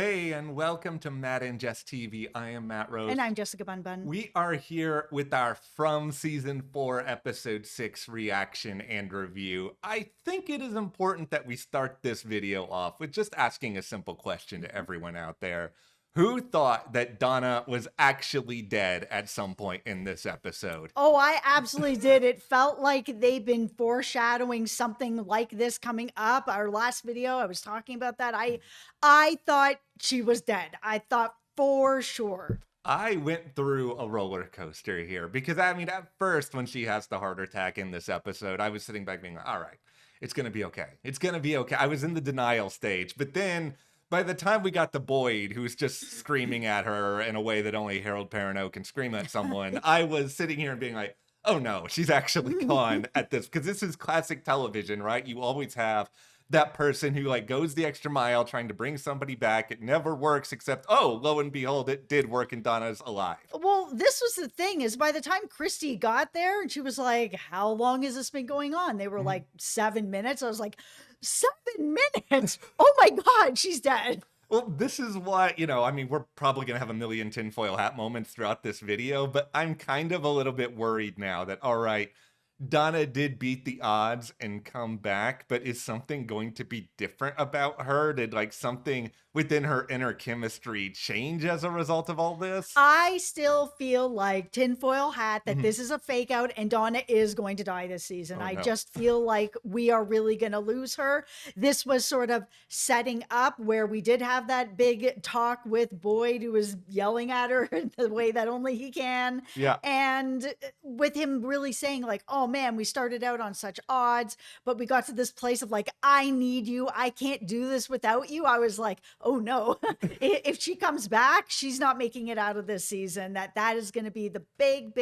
Hey, and welcome to Matt and Jess TV. I am Matt Rose. And I'm Jessica Bun Bun. We are here with our From Season 4, Episode 6 reaction and review. I think it is important that we start this video off with just asking a simple question to everyone out there. Who thought that Donna was actually dead at some point in this episode? Oh, I absolutely did. It felt like they've been foreshadowing something like this coming up. Our last video, I was talking about that. I thought she was dead. I thought for sure. I went through a roller coaster here because I mean, at first, when she has the heart attack in this episode, I was sitting back being like, all right, it's going to be okay. It's going to be okay. I was in the denial stage. But then by the time we got to Boyd, who's just screaming at her in a way that only Harold Perrineau can scream at someone, I was sitting here and being like, oh no, she's actually gone at this. Because this is classic television, right? You always have that person who like goes the extra mile trying to bring somebody back. It never works, except, oh, lo and behold, it did work and Donna's alive. Well, this was the thing is by the time Christy got there and she was like, how long has this been going on? They were like 7 minutes. I was like, 7 minutes? Oh my God, she's dead. Well, this is why, I mean, we're probably going to have a million tinfoil hat moments throughout this video, but I'm kind of a little bit worried now that, all right, Donna did beat the odds and come back, but is something going to be different about her? Did like something within her inner chemistry change as a result of all this? I still feel like tinfoil hat that this is a fake out and Donna is going to die this season. Oh, I no. just feel like we are really going to lose her. This was sort of setting up where we did have that big talk with Boyd, who was yelling at her in the way that only he can. Yeah. And with him really saying like, oh man, we started out on such odds, but we got to this place of like, I need you. I can't do this without you. I was like, oh no, if she comes back, she's not making it out of this season. That is going to be the big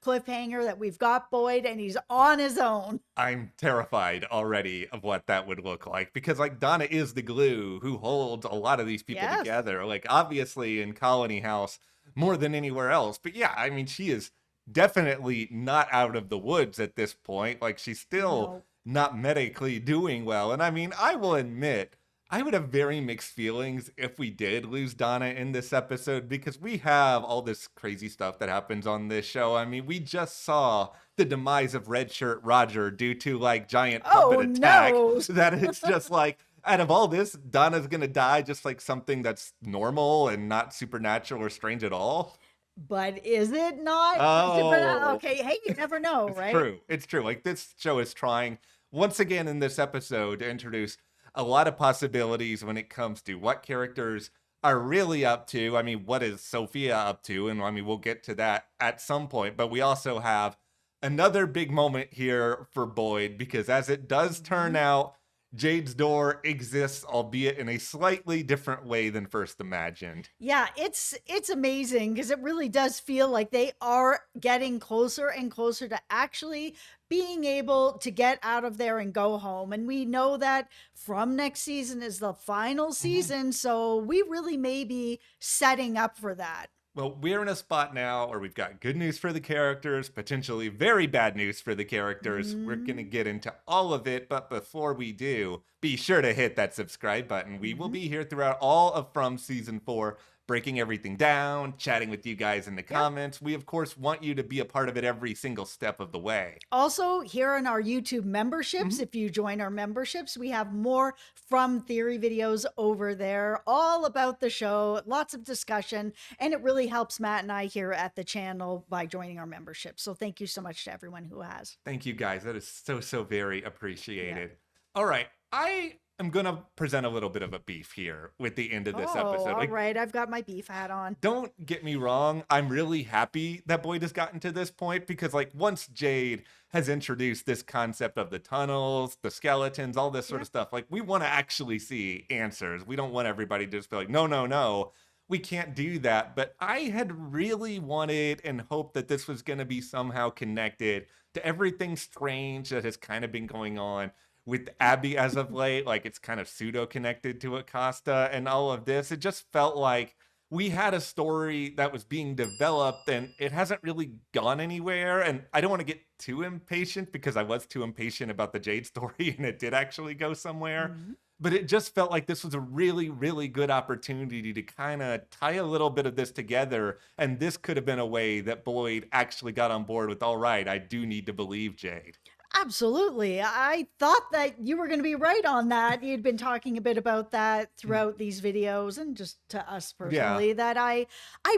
cliffhanger that we've got Boyd and he's on his own. I'm terrified already of what that would look like because like Donna is the glue who holds a lot of these people Yes. together. Like obviously in Colony House more than anywhere else. But yeah, I mean she is definitely not out of the woods at this point. Like she's still not medically doing well. And I mean, I will admit I would have very mixed feelings if we did lose Donna in this episode because we have all this crazy stuff that happens on this show. I mean, we just saw the demise of Red Shirt Roger due to like giant puppet attack. No. That it's just like out of all this, Donna's gonna die just like something that's normal and not supernatural or strange at all. But is it not? Oh. Okay, hey, you never know, It's right? true. It's true. Like this show is trying once again in this episode to introduce a lot of possibilities when it comes to what characters are really up to. I mean, what is Sophia up to? And I mean, we'll get to that at some point. But we also have another big moment here for Boyd because as it does turn out, Jade's door exists, albeit in a slightly different way than first imagined. Yeah, it's amazing because it really does feel like they are getting closer and closer to actually being able to get out of there and go home. And we know that from next season is the final season, so we really may be setting up for that. Well, we're in a spot now where we've got good news for the characters, potentially very bad news for the characters. We're going to get into all of it, but before we do, be sure to hit that subscribe button. We will be here throughout all of From Season 4, breaking everything down, chatting with you guys in the comments. We, of course, want you to be a part of it every single step of the way. Also, here on our YouTube memberships, if you join our memberships, we have more From Theory videos over there, all about the show, lots of discussion, and it really helps Matt and I here at the channel by joining our membership. So thank you so much to everyone who has. Thank you, guys. That is so very appreciated. All right. I am going to present a little bit of a beef here with the end of this episode. All right, I've got my beef hat on. Don't get me wrong. I'm really happy that Boyd has gotten to this point because like once Jade has introduced this concept of the tunnels, the skeletons, all this sort of stuff, like we want to actually see answers. We don't want everybody to just be like, no, we can't do that. But I had really wanted and hoped that this was going to be somehow connected to everything strange that has kind of been going on with Abby as of late. Like it's kind of pseudo connected to Acosta and all of this. It just felt like we had a story that was being developed and it hasn't really gone anywhere. And I don't want to get too impatient because I was too impatient about the Jade story and it did actually go somewhere. but it just felt like this was a really, really good opportunity to kind of tie a little bit of this together. And this could have been a way that Boyd actually got on board with, all right, I do need to believe Jade. Absolutely. I thought that you were going to be right on that. You'd been talking a bit about that Mm. throughout these videos and just to us Yeah. personally that I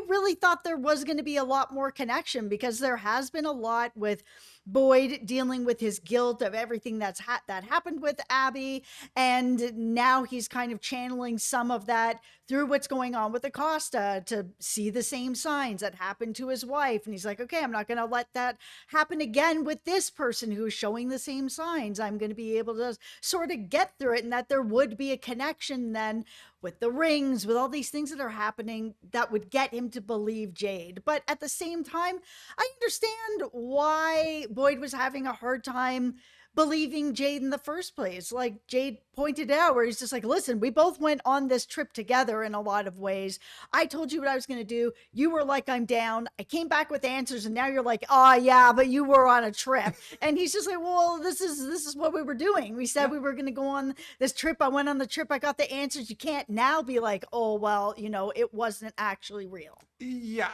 really thought there was going to be a lot more connection because there has been a lot with Boyd dealing with his guilt of everything that happened with Abby, and now he's kind of channeling some of that through what's going on with Acosta to see the same signs that happened to his wife, and he's like, okay, I'm not going to let that happen again with this person who's showing the same signs. I'm going to be able to sort of get through it, and that there would be a connection then with the rings, with all these things that are happening that would get him to believe Jade. But at the same time, I understand why Boyd was having a hard time believing Jade in the first place. Like Jade pointed out, where he's just like, listen, we both went on this trip together in a lot of ways. I told you what I was going to do. You were like, I'm down. I came back with answers, and now you're like, oh yeah, but you were on a trip. And he's just like, well, this is what we were doing. We said Yeah. we were going to go on this trip. I went on the trip. I got the answers. You can't now be like, oh well, it wasn't actually real. Yeah,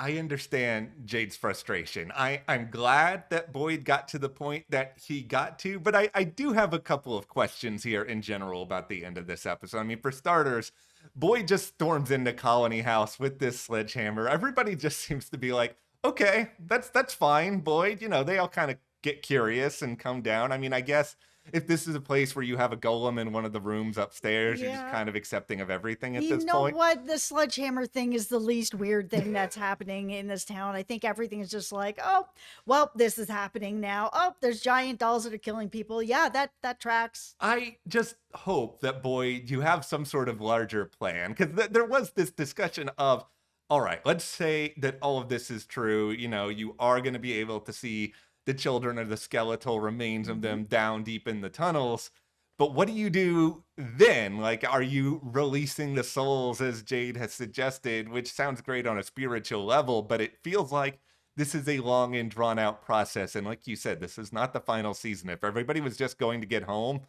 I understand Jade's frustration. I'm glad that Boyd got to the point that he got to, but I do have a couple of questions here in general about the end of this episode. I mean, for starters, Boyd just storms into Colony House with this sledgehammer. Everybody just seems to be like, okay, that's fine, Boyd. They all kind of get curious and come down. I mean, I guess if this is a place where you have a golem in one of the rooms upstairs, you're just Yeah. kind of accepting of everything at You this know point. what? The sledgehammer thing is the least weird thing that's happening in this town. I think everything is just like, oh, well, this is happening now. Oh, there's giant dolls that are killing people. Yeah, that tracks. I just hope that, Boyd, you have some sort of larger plan, because there was this discussion of, all right, let's say that all of this is true. You are going to be able to see the children or the skeletal remains of Mhm. them down deep in the tunnels. But what do you do then? Like, are you releasing the souls as Jade has suggested, which sounds great on a spiritual level, but it feels like this is a long and drawn out process. And like you said, this is not the final season. If everybody was just going to get home,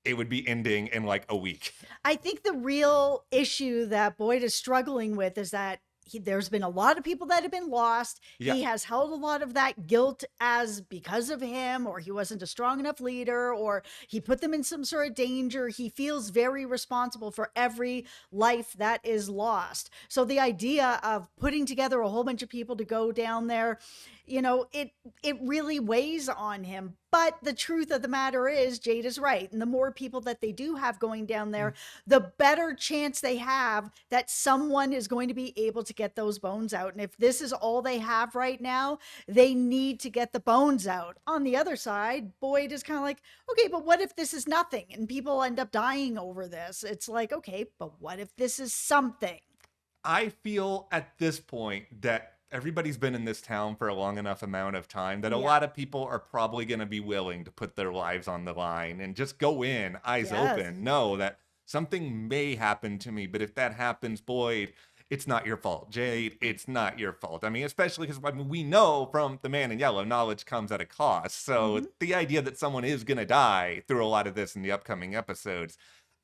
it would be ending in like a week. I think the real issue that Boyd is struggling with is that there's been a lot of people that have been lost. Yeah. He has held a lot of that guilt as because of him, or he wasn't a strong enough leader, or he put them in some sort of danger. He feels very responsible for every life that is lost. So the idea of putting together a whole bunch of people to go down there, it really weighs on him. But the truth of the matter is, Jade is right. And the more people that they do have going down there, the better chance they have that someone is going to be able to get those bones out. And if this is all they have right now, they need to get the bones out. On the other side, Boyd is kind of like, okay, but what if this is nothing and people end up dying over this? It's like, okay, but what if this is something? I feel at this point that everybody's been in this town for a long enough amount of time that a Yeah. lot of people are probably going to be willing to put their lives on the line and just go in, eyes Yes. open, know that something may happen to me. But if that happens, Boyd, it's not your fault. Jade, it's not your fault. I mean, especially because we know from the Man in Yellow, knowledge comes at a cost. So Mhm. the idea that someone is going to die through a lot of this in the upcoming episodes,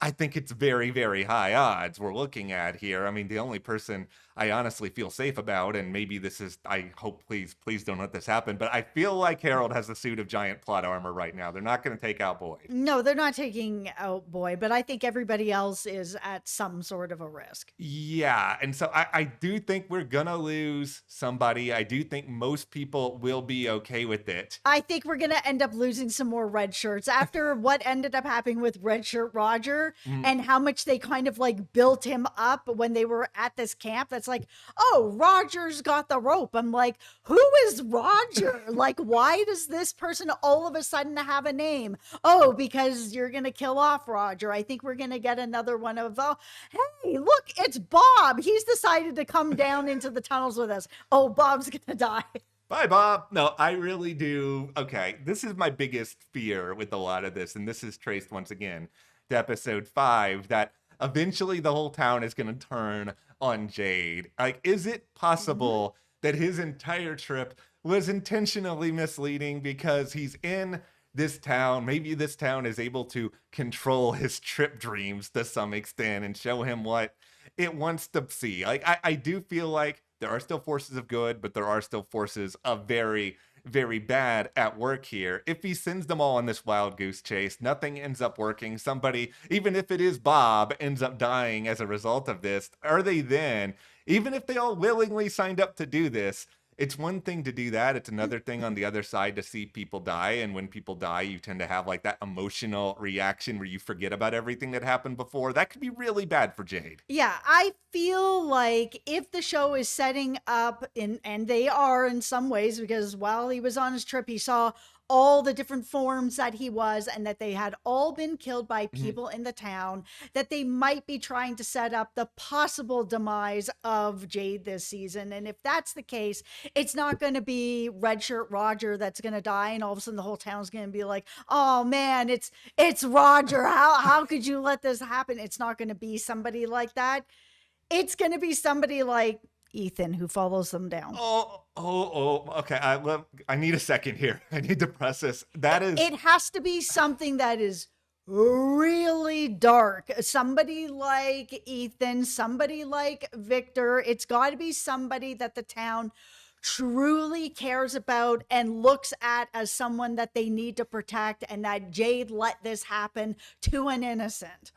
I think it's very, very high odds we're looking at here. I mean, the only person I honestly feel safe about, and maybe this is, I hope, please don't let this happen, but I feel like Harold has a suit of giant plot armor right now. They're not going to take out Boyd. No, they're not taking out Boyd, but I think everybody else is at some sort of a risk. Yeah, and so I do think we're gonna lose somebody. I do think most people will be okay with it. I think we're going to end up losing some more red shirts after what ended up happening with Red Shirt Roger Mm, and how much they kind of like built him up when they were at this camp. That's like, oh, Roger's got the rope. I'm like, who is Roger? Like, why does this person all of a sudden have a name? Oh, because you're going to kill off Roger. I think we're going to get another one of, oh, hey, look, it's Bob. He's decided to come down into the tunnels with us. Oh, Bob's going to die. Bye, Bob. No, I really do. Okay, this is my biggest fear with a lot of this, and this is traced once again to episode 5, that eventually the whole town is going to turn on Jade. Like, is it possible that his entire trip was intentionally misleading because he's in maybe this town is able to control his trip dreams to some extent and show him what it wants to see. Like, I do feel like there are still forces of good, but there are still forces of very, very bad at work here. If he sends them all on this wild goose chase, nothing ends up working. Somebody, even if it is Bob, ends up dying as a result of this. Are they then, even if they all willingly signed up to do this, it's one thing to do that. It's another thing on the other side to see people die. And when people die, you tend to have like that emotional reaction where you forget about everything that happened before. That could be really bad for Jade. Yeah, I feel like if the show is setting up and they are in some ways, because while he was on his trip, he saw all the different forms that he was and that they had all been killed by Mhm. people in the town, that they might be trying to set up the possible demise of Jade this season. And if that's the case, it's not going to be Red Shirt Roger that's going to die and all of a sudden the whole town's going to be like, "Oh man, it's Roger. How could you let this happen?" It's not going to be somebody like that. It's going to be somebody like Ethan who follows them down. Okay. I need a second here. I need to process. That is, It has to be something that is really dark. Somebody like Ethan, somebody like Victor. It's got to be somebody that the town truly cares about and looks at as someone that they need to protect, and that Jade let this happen to an innocent.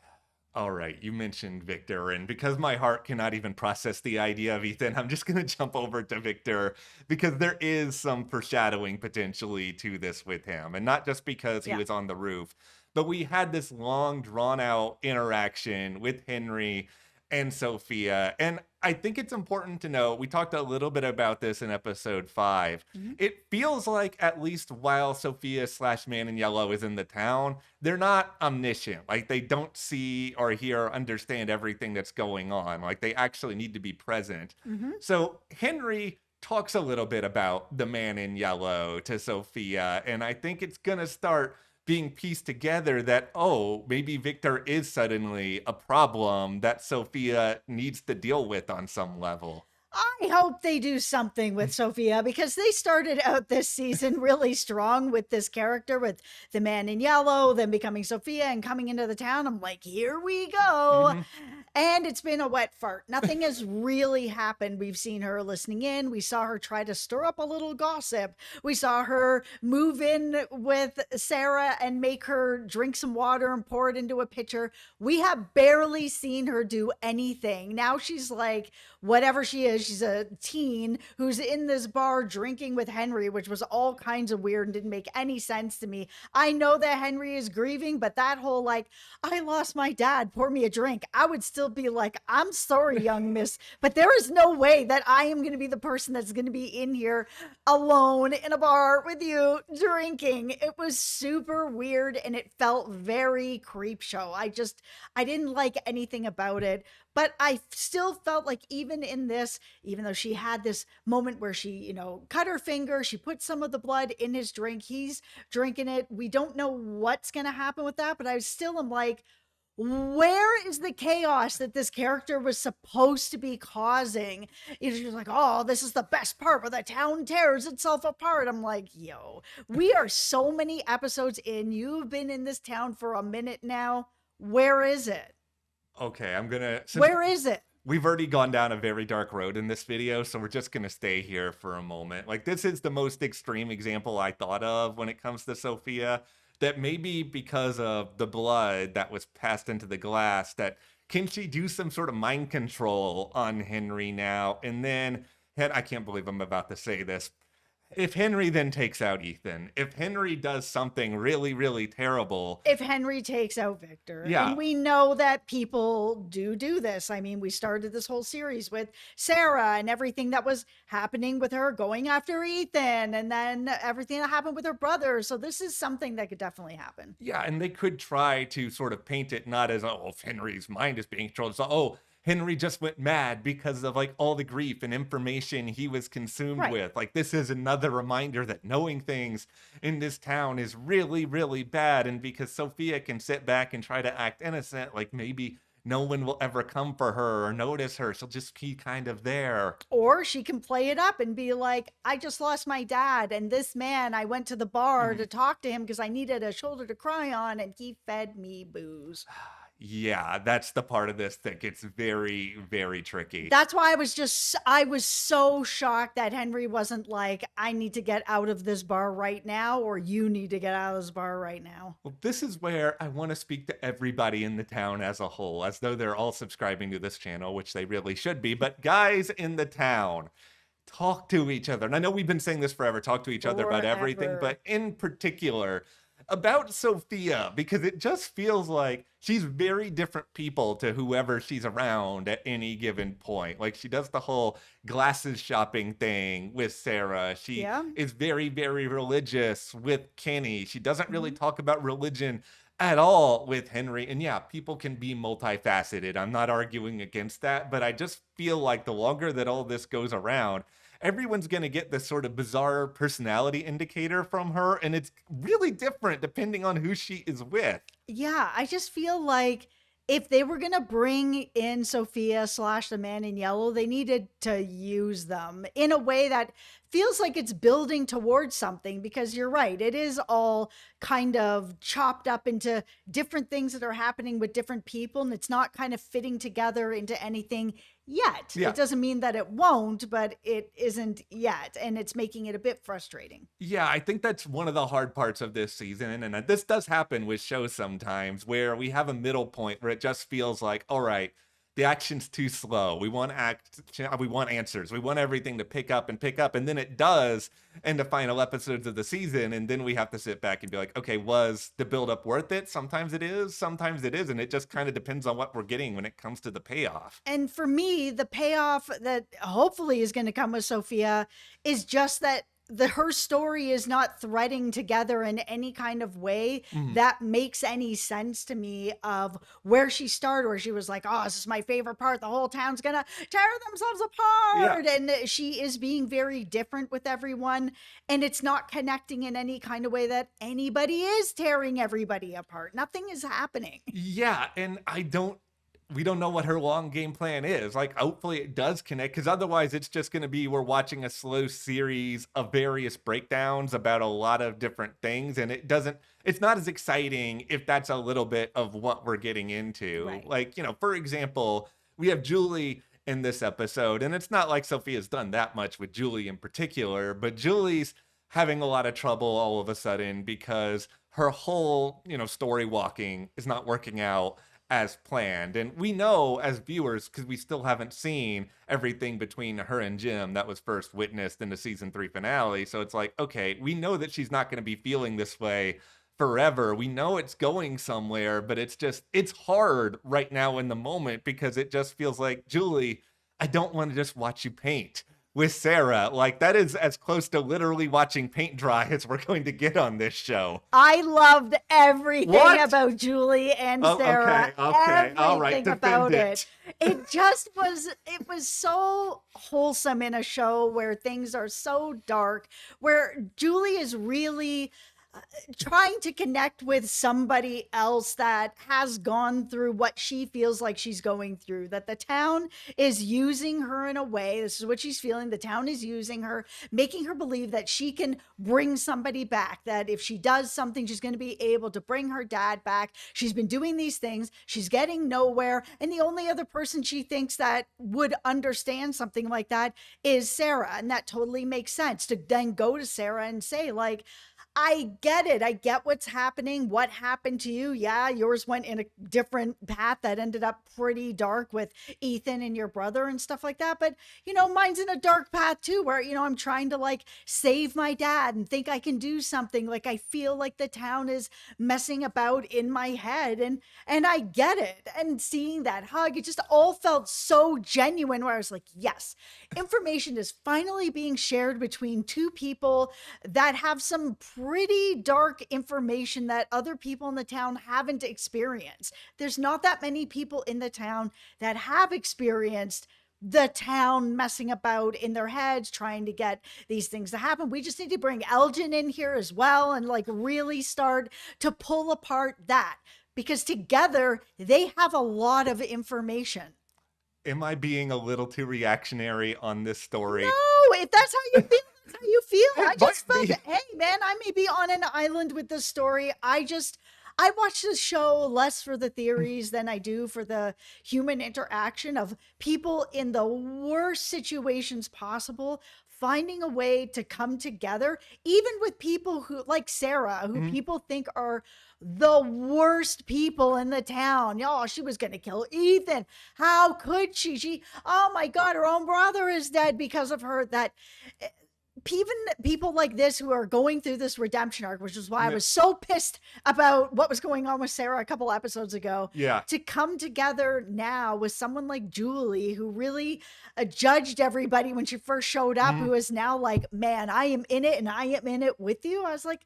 all right. You mentioned Victor, and because my heart cannot even process the idea of Ethan, I'm just going to jump over to Victor because there is some foreshadowing potentially to this with him. And not just because he Yeah. was on the roof, but we had this long, drawn out interaction with Henry and Sophia. And I think it's important to know we talked a little bit about this in episode 5. Mhm. It feels like, at least while Sophia slash Man in Yellow is in the town, they're not omniscient. Like, they don't see or hear or understand everything that's going on. Like, they actually need to be present. Mhm. So Henry talks a little bit about the Man in Yellow to Sophia, and I think it's gonna start being pieced together that, oh, maybe Victor is suddenly a problem that Sophia needs to deal with on some level. I hope they do something with Sophia, because they started out this season really strong with this character, with the Man in Yellow, then becoming Sophia and coming into the town. I'm like, here we go. Mhm. And it's been a wet fart. Nothing has really happened. We've seen her listening in. We saw her try to stir up a little gossip. We saw her move in with Sarah and make her drink some water and pour it into a pitcher. We have barely seen her do anything. Now she's like, whatever she is, she's a teen who's in this bar drinking with Henry, which was all kinds of weird and didn't make any sense to me. I know that Henry is grieving, but that whole like, "I lost my dad, pour me a drink," I would still be like, "I'm sorry, young miss, but there is no way that I am going to be the person that's going to be in here alone in a bar with you drinking." It was super weird and it felt very creep show. I didn't like anything about it. But I still felt like even in this, even though she had this moment where she, cut her finger, she put some of the blood in his drink, he's drinking it. We don't know what's going to happen with that, but I still am like, where is the chaos that this character was supposed to be causing? She's like, "Oh, this is the best part where the town tears itself apart." I'm like, yo, we are so many episodes in. You've been in this town for a minute now. Where is it? Okay, I'm gonna, since Where is it? we've already gone down a very dark road in this video, so we're just gonna stay here for a moment. Like, this is the most extreme example I thought of when it comes to Sophia, that maybe because of the blood that was passed into the glass, that can she do some sort of mind control on Henry now? And then, I can't believe I'm about to say this, if Henry then takes out Ethan, if Henry does something really, really terrible, If Henry takes out Victor. yeah, And we know that people do this. I mean, we started this whole series with Sarah and everything that was happening with her going after Ethan, and then everything that happened with her brother. So this is something that could definitely happen. yeah, and they could try to sort of paint it not as, oh, if Henry's mind is being controlled, so, oh, Henry just went mad because of like all the grief and information he was consumed Right. with. Like, this is another reminder that knowing things in this town is really, really bad. And because Sophia can sit back and try to act innocent, like, maybe no one will ever come for her or notice her. She'll just be kind of there. Or she can play it up and be like, I just lost my dad. And this man, I went to the bar to Mhm. talk to him because I needed a shoulder to cry on, and he fed me booze. Yeah, that's the part of this that gets very, very tricky. That's why I was so shocked that Henry wasn't like, I need to get out of this bar right now, or you need to get out of this bar right now. Well, this is where I want to speak to everybody in the town as a whole, as though they're all subscribing to this channel, which they really should be. But guys in the town, talk to each other. And I know we've been saying this forever, talk to each other about everything, Forever. but in particular about Sophia, because it just feels like she's very different people to whoever she's around at any given point. Like she does the whole glasses shopping thing with Sarah. She Yeah. is very, very religious with Kenny. She doesn't really Mhm. talk about religion at all with Henry. And yeah, people can be multifaceted. I'm not arguing against that, but I just feel like the longer that all this goes around, everyone's going to get this sort of bizarre personality indicator from her. And it's really different depending on who she is with. Yeah, I just feel like if they were gonna bring in Sophia slash the man in yellow, they needed to use them in a way that feels like it's building towards something, because you're right, it is all kind of chopped up into different things that are happening with different people, and it's not kind of fitting together into anything yet. Yeah. It doesn't mean that it won't, but it isn't yet, and it's making it a bit frustrating. Yeah, I think that's one of the hard parts of this season. And this does happen with shows sometimes where we have a middle point where it just feels like, all right, the action's too slow. We want answers. We want everything to pick up and pick up. And then it does in the final episodes of the season. And then we have to sit back and be like, okay, was the buildup worth it? Sometimes it is, sometimes it isn't. It just kind of depends on what we're getting when it comes to the payoff. And for me, the payoff that hopefully is going to come with Sophia is just that her story is not threading together in any kind of way Mhm. that makes any sense to me, of where she started, where she was like, oh, this is my favorite part, the whole town's gonna tear themselves Yeah. apart, and she is being very different with everyone, and it's not connecting in any kind of way that anybody is tearing everybody apart. Nothing is happening. Yeah, and we don't know what her long game plan is. Like, hopefully it does connect, because otherwise it's just going to be we're watching a slow series of various breakdowns about a lot of different things, and it's not as exciting if that's a little bit of what we're getting into. Right. Like, for example, we have Julie in this episode, and it's not like Sophia's done that much with Julie in particular, but Julie's having a lot of trouble all of a sudden because her whole, story walking is not working out as planned. And we know as viewers, because we still haven't seen everything between her and Jim that was first witnessed in the season 3 finale. So it's like, okay, we know that she's not going to be feeling this way forever. We know it's going somewhere, but it's hard right now in the moment because it just feels like, Julie, I don't want to just watch you paint with Sarah. Like, that is as close to literally watching paint dry as we're going to get on this show. I loved everything What? about Julie and Oh, Sarah. okay, all right, Everything defend about it. It was so wholesome in a show where things are so dark, where Julie is really trying to connect with somebody else that has gone through what she feels like she's going through, that the town is using her in a way. This is what she's feeling. The town is using her, making her believe that she can bring somebody back, that if she does something, she's going to be able to bring her dad back. She's been doing these things, she's getting nowhere, and the only other person she thinks that would understand something like that is Sarah. And that totally makes sense to then go to Sarah and say, like, I get it. I get what's happening. What happened to you? Yeah, yours went in a different path that ended up pretty dark with Ethan and your brother and stuff like that. But, mine's in a dark path too, where, I'm trying to like save my dad and think I can do something. Like, I feel like the town is messing about in my head, and I get it. And seeing that hug, it just all felt so genuine, where I was like, yes, information is finally being shared between two people that have some pretty dark information that other people in the town haven't experienced. There's not that many people in the town that have experienced the town messing about in their heads, trying to get these things to happen. We just need to bring Elgin in here as well and like really start to pull apart that. because together they have a lot of information. Am I being a little too reactionary on this story? No, if that's how you feel, that's how you feel. I It just might felt, be. hey man, I may be on an island with this story. I watch this show less for the theories than I do for the human interaction of people in the worst situations possible finding a way to come together, even with people who, like Sarah, who Mhm. people think are the worst people in the town. Oh, she was going to kill Ethan. How could she? Oh my God, her own brother is dead because of her. That eh, even people like this who are going through this redemption arc, which is why I Yeah. was so pissed about what was going on with Sarah a couple episodes ago, Yeah. to come together now with someone like Julie, who really judged everybody when she first showed up, Mhm. who is now like, man, I am in it and I am in it with you. I was like,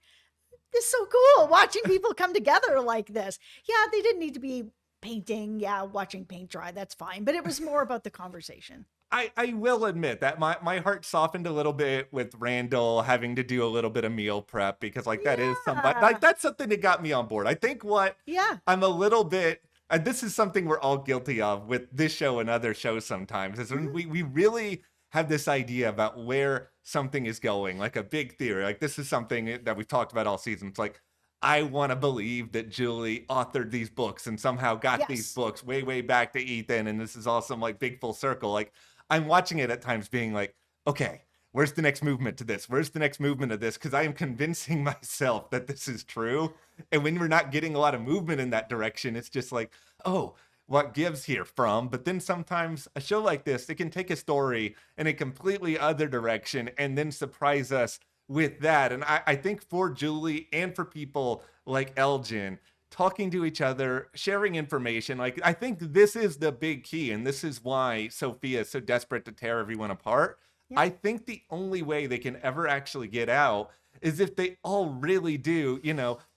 this is so cool watching people come together like this. Yeah, they didn't need to be painting. Yeah, watching paint dry, that's fine. But it was more about the conversation. I will admit that my heart softened a little bit with Randall having to do a little bit of meal prep because like that is somebody like Yeah. that's something that got me on board. I think what Yeah. I'm a little bit and this is something we're all guilty of with this show and other shows sometimes is when Mhm. we really have this idea about where something is going, like a big theory. Like this is something that we've talked about all season. It's like I want to believe that Julie authored these books and somehow got these Yes. books way back to Ethan and this is all some like big full circle. Like I'm watching it at times being like, okay, where's the next movement to this? Where's the next movement of this? Because I am convincing myself that this is true. And when we're not getting a lot of movement in that direction, it's just like, oh, what gives here from? But then sometimes a show like this, it can take a story in a completely other direction and then surprise us with that. And I think for Julie and for people like Elgin, talking to each other, sharing information. Like, I think this is the big key, and this is why Sophia is so desperate to tear everyone apart. Yeah. I think the only way they can ever actually get out is if they all really do,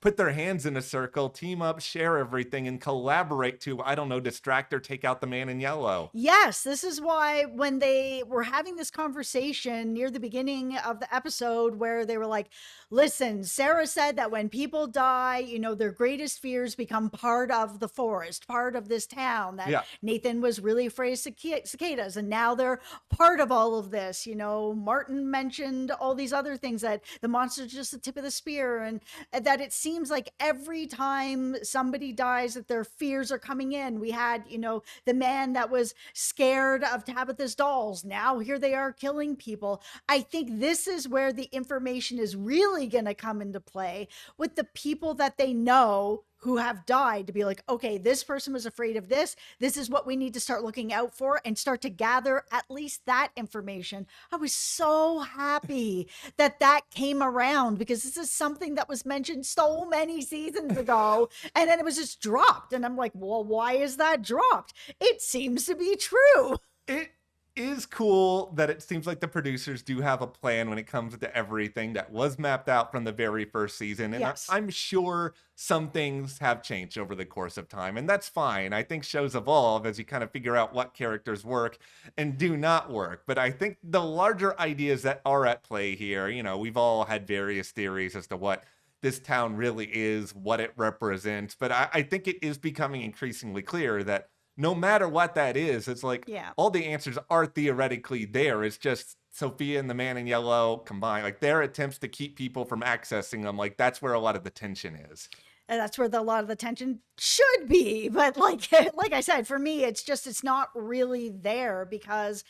put their hands in a circle, team up, share everything, and collaborate to, I don't know, distract or take out the man in yellow. Yes, this is why when they were having this conversation near the beginning of the episode, where they were like, listen, Sarah said that when people die, their greatest fears become part of the forest, part of this town, that Yeah. Nathan was really afraid of cicadas, and now they're part of all of this. Martin mentioned all these other things, that the monster's just the tip of the spear, and that it seems like every time somebody dies, that their fears are coming in. We had, the man that was scared of Tabitha's dolls. Now here they are killing people. I think this is where the information is really going to come into play with the people that they know who have died, to be like, okay, this person was afraid of this. This is what we need to start looking out for, and start to gather at least that information. I was so happy that that came around, because this is something that was mentioned so many seasons ago, and then it was just dropped. And I'm like, well, why is that dropped? It seems to be true. It is cool that it seems like the producers do have a plan when it comes to everything that was mapped out from the very first season. And Yes. I'm sure some things have changed over the course of time, and that's fine. I think shows evolve as you kind of figure out what characters work and do not work. But I think the larger ideas that are at play here, we've all had various theories as to what this town really is, what it represents. But I think it is becoming increasingly clear that no matter what that is, it's like Yeah. all the answers are theoretically there. It's just Sophia and the man in yellow combined, like their attempts to keep people from accessing them. Like that's where a lot of the tension is. And that's where a lot of the tension should be. But like like I said, for me, it's not really there, because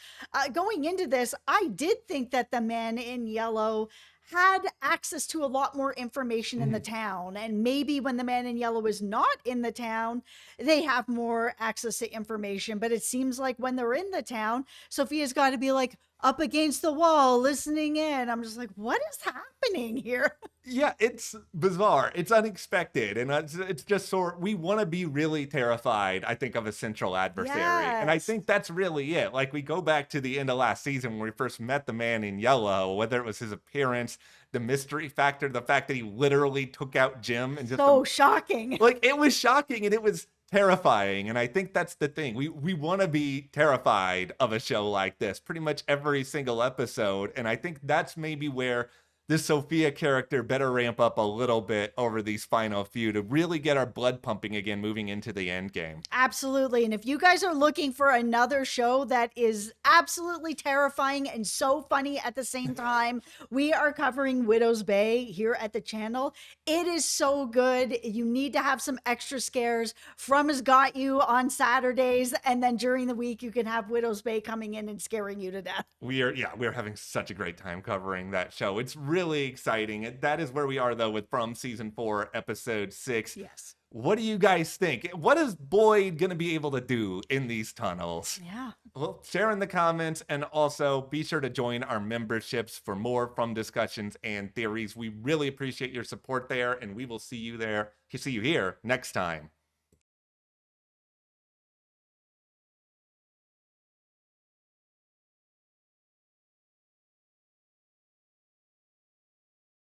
going into this, I did think that the man in yellow had access to a lot more information in the Mhm. town, and maybe when the man in yellow is not in the town, they have more access to information. But it seems like when they're in the town, Sophia's got to be like up against the wall listening in. I'm just like, what is happening here? Yeah, it's bizarre. It's unexpected. And it's just we want to be really terrified, I think, of a central adversary. And I Yes. think that's really it. Like we go back to the end of last season when we first met the man in yellow, whether it was his appearance, the mystery factor, the fact that he literally took out Jim and just So shocking. like it was shocking and it was terrifying. And I think that's the thing. We want to be terrified of a show like this pretty much every single episode. And I think that's maybe where this Sophia character better ramp up a little bit over these final few to really get our blood pumping again moving into the end game. Absolutely. And if you guys are looking for another show that is absolutely terrifying and so funny at the same time, we are covering Widow's Bay here at the channel. It is so good. You need to have some extra scares. From has got you on Saturdays, and then during the week you can have Widow's Bay coming in and scaring you to death. We're having such a great time covering that show. It's really exciting. That is where we are though with From season 4, episode 6. Yes. What do you guys think? What is Boyd going to be able to do in these tunnels? Yeah. Well, share in the comments, and also be sure to join our memberships for more From discussions and theories. We really appreciate your support there, and we will see you here next time.